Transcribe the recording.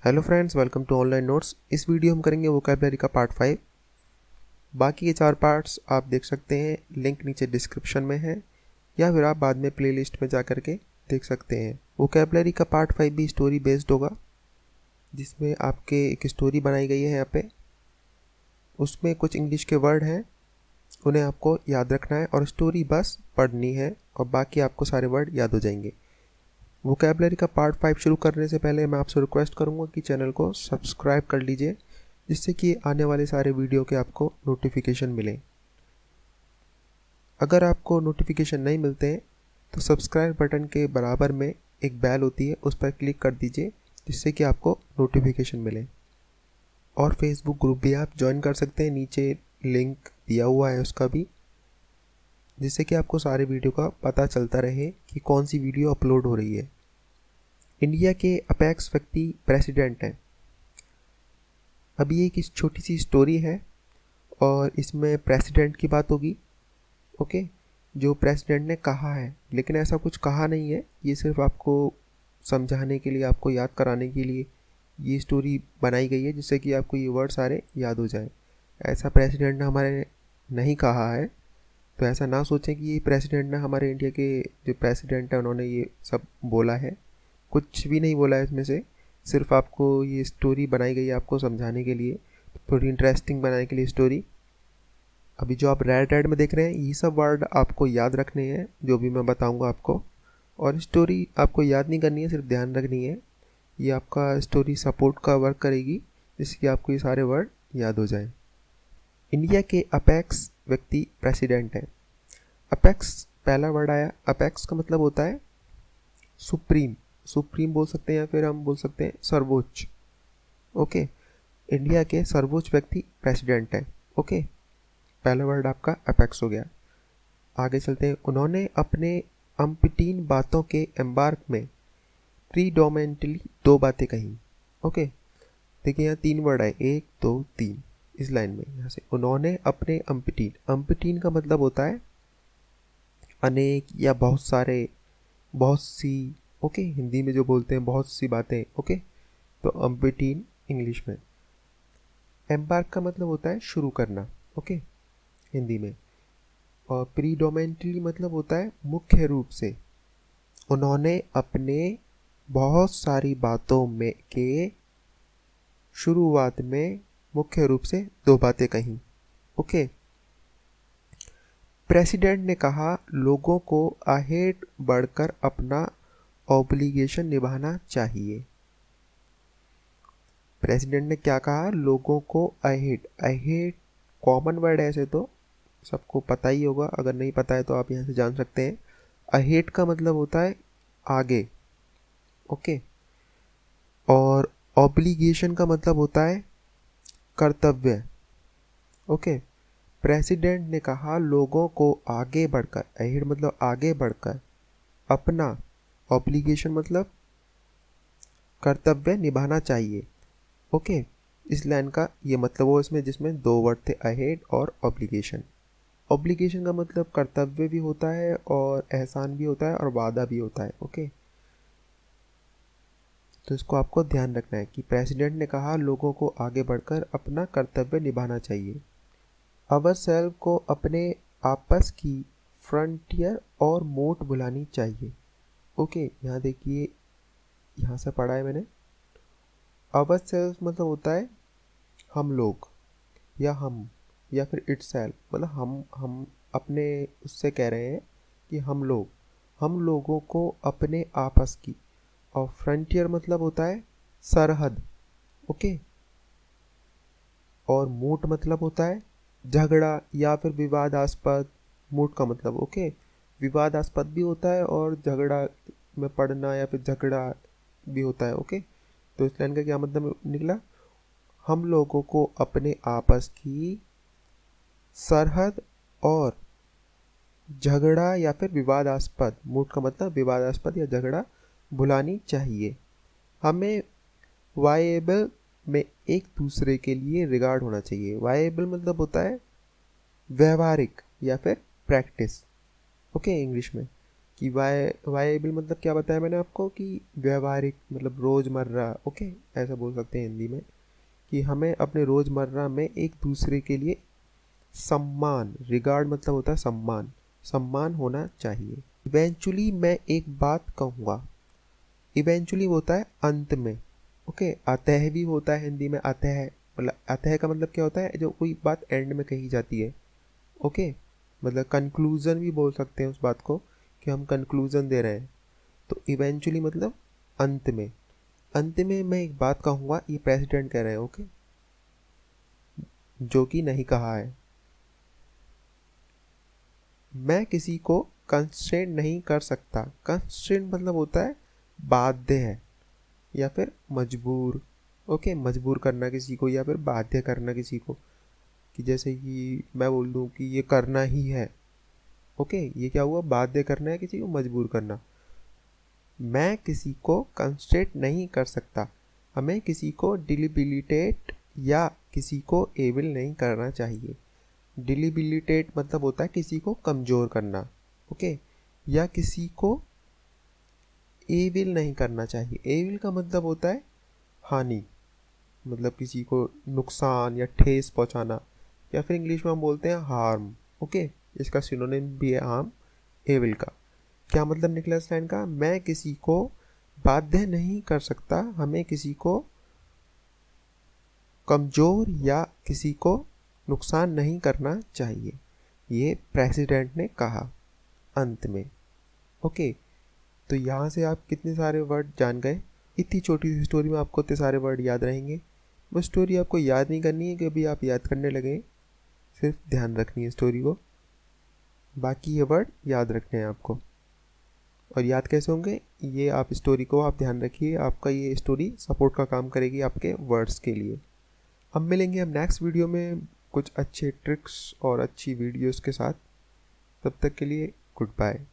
Hello friends, welcome to online notes. इस video हम करेंगे वोकैबुलरी का पार्ट 5। बाकी के 4 पार्ट्स आप देख सकते हैं, लिंक नीचे डिस्क्रिप्शन में है या फिर आप बाद में प्लेलिस्ट में जा कर के देख सकते हैं। वोकैबुलरी का पार्ट 5 भी स्टोरी बेस्ड होगा, जिसमें आपके एक स्टोरी बनाई गई है। यहाँ पे उसमें कुछ इंग्लिश के वर्ड हैं, उन्हें आपको याद रखना है और स्टोरी बस पढ़नी है और बाकी आपको सारे वर्ड याद हो जाएंगे। वोकैबुलरी का पार्ट 5 शुरू करने से पहले मैं आपसे रिक्वेस्ट करूंगा कि चैनल को सब्सक्राइब कर लीजिए, जिससे कि आने वाले सारे वीडियो के आपको नोटिफिकेशन मिले। अगर आपको नोटिफिकेशन नहीं मिलते हैं तो सब्सक्राइब बटन के बराबर में एक बेल होती है, उस पर क्लिक कर दीजिए, जिससे कि आपको नोटिफिकेशन मिले। और फेसबुक ग्रुप भी आप ज्वाइन कर सकते हैं, नीचे लिंक दिया हुआ है उसका भी, जिससे कि आपको सारे वीडियो का पता चलता रहे कि कौन सी वीडियो अपलोड हो रही है। इंडिया के अपेक्स व्यक्ति प्रेसिडेंट हैं। अभी एक छोटी सी स्टोरी है और इसमें प्रेसिडेंट की बात होगी। ओके, जो प्रेसिडेंट ने कहा है, लेकिन ऐसा कुछ कहा नहीं है, ये सिर्फ आपको समझाने के लिए, आपको याद कराने के लिए ये स्टोरी बनाई गई है, जिससे कि आपको ये वर्ड सारे याद हो जाए। ऐसा प्रेसिडेंट ने हमारे नहीं कहा है, तो ऐसा ना सोचें कि ये प्रेसिडेंट ने, हमारे इंडिया के जो प्रेसिडेंट है उन्होंने ये सब बोला है। कुछ भी नहीं बोला है इसमें से, सिर्फ आपको ये स्टोरी बनाई गई है आपको समझाने के लिए, थोड़ी इंटरेस्टिंग बनाने के लिए स्टोरी। अभी जो आप रेड में देख रहे हैं, ये सब वर्ड आपको याद रखने हैं, जो भी मैं बताऊंगा आपको। और स्टोरी आपको याद नहीं करनी है, सिर्फ ध्यान रखनी है। ये आपका स्टोरी सपोर्ट का वर्क करेगी, जिससे आपको ये सारे वर्ड याद हो जाए। इंडिया के अपेक्स व्यक्ति प्रेसिडेंट हैं। अपेक्स पहला वर्ड आया। अपेक्स का मतलब होता है सुप्रीम। सुप्रीम बोल सकते हैं या फिर हम बोल सकते हैं सर्वोच्च। ओके, इंडिया के सर्वोच्च व्यक्ति प्रेसिडेंट हैं। ओके, पहला वर्ड आपका अपेक्स हो गया। आगे चलते हैं। उन्होंने अपने अम्पटीन बातों के एम्बार्क में प्रीडोमिनेंटली 2 बातें कही। ओके, देखिए यहाँ 3 वर्ड आए, 1 2 3 इस लाइन में। यहाँ से उन्होंने अपने अम्पटीन, अम्पटीन का मतलब होता है अनेक या बहुत सारे, बहुत सी। ओके, हिंदी में जो बोलते हैं बहुत सी बातें। ओके, तो अम्पटीन इंग्लिश में। एम्बार्क का मतलब होता है शुरू करना। ओके, हिंदी में। और प्रीडोमिनेंटली मतलब होता है मुख्य रूप से। उन्होंने अपने बहुत सारी बातों में के शुरुआत में मुख्य रूप से 2 बातें कहीं। ओके, प्रेसिडेंट ने कहा लोगों को अहेड बढ़कर अपना ऑब्लिगेशन निभाना चाहिए। प्रेसिडेंट ने क्या कहा? लोगों को अहेड। अहेड कॉमन वर्ड है, ऐसे तो सबको पता ही होगा, अगर नहीं पता है तो आप यहाँ से जान सकते हैं। अहेड का मतलब होता है आगे। ओके, और ऑब्लिगेशन का मतलब होता है कर्तव्य। ओके, प्रेसिडेंट ने कहा लोगों को आगे बढ़कर, अहेड मतलब आगे बढ़कर, अपना, ऑब्लिगेशन मतलब कर्तव्य निभाना चाहिए। ओके, इस लाइन का ये मतलब वो इसमें जिसमें 2 वर्ड थे, अहेड और ऑब्लिगेशन। ऑब्लिगेशन का मतलब कर्तव्य भी होता है और एहसान भी होता है और वादा भी होता है। ओके, तो इसको आपको ध्यान रखना है कि प्रेसिडेंट ने कहा लोगों को आगे बढ़कर अपना कर्तव्य निभाना चाहिए। अवर सेल्फ को अपने आपस की फ्रंटियर और मोट बुलानी चाहिए। ओके, यहाँ देखिए, यहाँ से पढ़ा है मैंने। अवर सेल्फ मतलब होता है हम लोग या हम, या फिर इटसेल्फ मतलब हम अपने उससे कह रहे हैं कि हम लोगों को अपने आपस की। और फ्रंटियर मतलब होता है सरहद। ओके, और मूट मतलब होता है झगड़ा या फिर विवादास्पद। मूट का मतलब, ओके, विवादास्पद भी होता है और झगड़ा में पड़ना या फिर झगड़ा भी होता है। ओके, तो इस लाइन का क्या मतलब निकला? हम लोगों को अपने आपस की सरहद और झगड़ा या फिर विवादास्पद, मूड का मतलब विवादास्पद या झगड़ा, भुलानी चाहिए। हमें वायेबल में एक दूसरे के लिए रिगार्ड होना चाहिए। वायेबल मतलब होता है व्यवहारिक या फिर प्रैक्टिस। ओके, इंग्लिश में। कि वायेबल मतलब क्या बताया मैंने आपको, कि व्यवहारिक मतलब रोज़मर्रा, ओके ऐसा बोल सकते हैं हिंदी में, कि हमें अपने रोज़मर्रा में एक दूसरे के लिए सम्मान, रिगार्ड मतलब होता है सम्मान, सम्मान होना चाहिए। इवेंचुअली मैं एक बात कहूँगा, इवेंचुअली होता है अंत में, ओके। अतः भी होता है हिंदी में, अतः मतलब अतः का मतलब क्या होता है, जो कोई बात एंड में कही जाती है, ओके। मतलब कंक्लूज़न भी बोल सकते हैं उस बात को, कि हम कंक्लूज़न दे रहे हैं। तो इवेंचुअली मतलब अंत में, अंत में मैं एक बात कहूँगा, ये प्रेसिडेंट कह रहे हैं, ओके, जो कि नहीं कहा है। मैं किसी को कंस्ट्रेंट नहीं कर सकता। कंस्ट्रेंट मतलब होता है बाध्य है या फिर मजबूर, ओके, मजबूर करना किसी को या फिर बाध्य करना किसी को, कि जैसे कि मैं बोल दूँ कि ये करना ही है, ओके, ये क्या हुआ, बाध्य करना है किसी को, मजबूर करना। मैं किसी को कंस्ट्रेंट नहीं कर सकता, हमें किसी को डिलिबिलिटेट या किसी को एविल नहीं करना चाहिए। डिलिबिलिटेट मतलब होता है किसी को कमज़ोर करना, ओके, या किसी को एविल नहीं करना चाहिए। एविल का मतलब होता है हानि, मतलब किसी को नुकसान या ठेस पहुंचाना, या फिर इंग्लिश में हम बोलते हैं हार्म, ओके। इसका सिनोनिम भी है हार्म, एविल का। क्या मतलब निकला इस लाइन का, मैं किसी को बाध्य नहीं कर सकता, हमें किसी को कमज़ोर या किसी को नुकसान नहीं करना चाहिए, ये प्रेसिडेंट ने कहा अंत में, ओके। तो यहाँ से आप कितने सारे वर्ड जान गए। इतनी छोटी सी स्टोरी में आपको इतने सारे वर्ड याद रहेंगे। वो स्टोरी आपको याद नहीं करनी है कि अभी आप याद करने लगे, सिर्फ ध्यान रखनी है स्टोरी को, बाकी ये वर्ड याद रखने हैं आपको। और याद कैसे होंगे, ये आप स्टोरी को आप ध्यान रखिए, आपका ये स्टोरी सपोर्ट का काम करेगी आपके वर्ड्स के लिए। हम मिलेंगे अब नेक्स्ट वीडियो में कुछ अच्छे ट्रिक्स और अच्छी वीडियोस के साथ। तब तक के लिए गुड बाय।